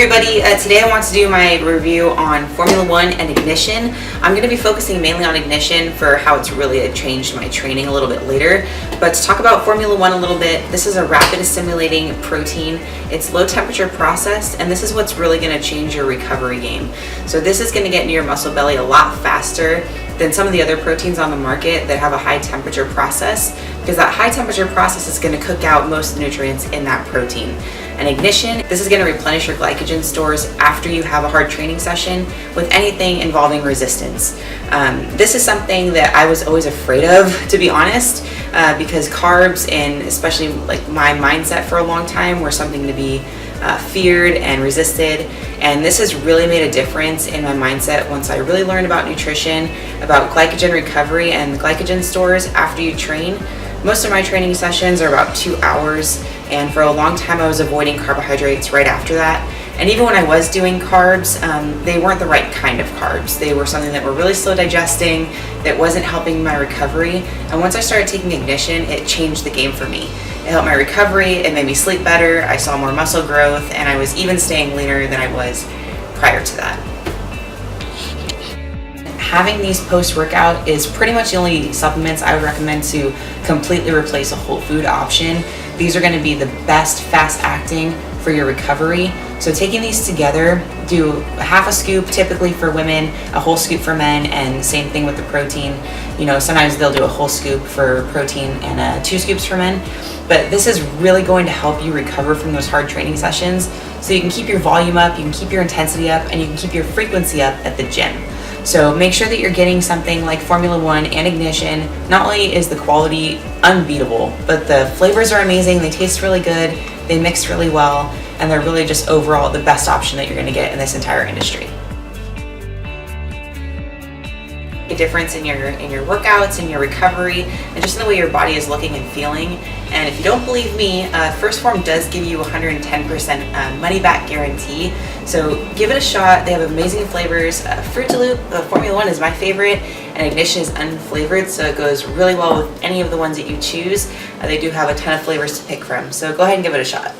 everybody, today I want to do my review on Formula 1 and Ignition. I'm going to be focusing mainly on Ignition for how it's really changed my training a little bit later. But to talk about Formula 1 a little bit, this is a rapid assimilating protein. It's low temperature processed, and this is what's really going to change your recovery game. So this is going to get into your muscle belly a lot faster than some of the other proteins on the market that have a high temperature process, because that high temperature process is going to cook out most of the nutrients in that protein. And Ignition, this is going to replenish your glycogen stores after you have a hard training session with anything involving resistance. This is something that I was always afraid of, to be honest, because carbs, and especially like my mindset for a long time, were something to be feared and resisted. And this has really made a difference in my mindset once I really learned about nutrition, about glycogen recovery and glycogen stores after you train. Most of my training sessions are about 2 hours, and for a long time I was avoiding carbohydrates right after that. And even when I was doing carbs, they weren't the right kind of carbs. They were something that were really slow digesting, that wasn't helping my recovery. And once I started taking Ignition, it changed the game for me. It helped my recovery, it made me sleep better, I saw more muscle growth, and I was even staying leaner than I was prior to that. Having these post-workout is pretty much the only supplements I would recommend to completely replace a whole food option. These are going to be the best fast-acting for your recovery. So taking these together, do half a scoop typically for women, a whole scoop for men, and same thing with the protein. You know, sometimes they'll do a whole scoop for protein and 2 scoops for men. But this is really going to help you recover from those hard training sessions, so you can keep your volume up, you can keep your intensity up, and you can keep your frequency up at the gym. So make sure that you're getting something like Formula 1 and Ignition. Not only is the quality unbeatable, but the flavors are amazing, they taste really good, they mix really well, and they're really just overall the best option that you're going to get in this entire industry. A difference in your workouts, in your recovery, and just in the way your body is looking and feeling. And if you don't believe me, 1stPhorm does give you 110% money back guarantee. So give it a shot. They have amazing flavors. Fruit to Loop, Formula 1 is my favorite, and Ignition is unflavored, so it goes really well with any of the ones that you choose. They do have a ton of flavors to pick from, so go ahead and give it a shot.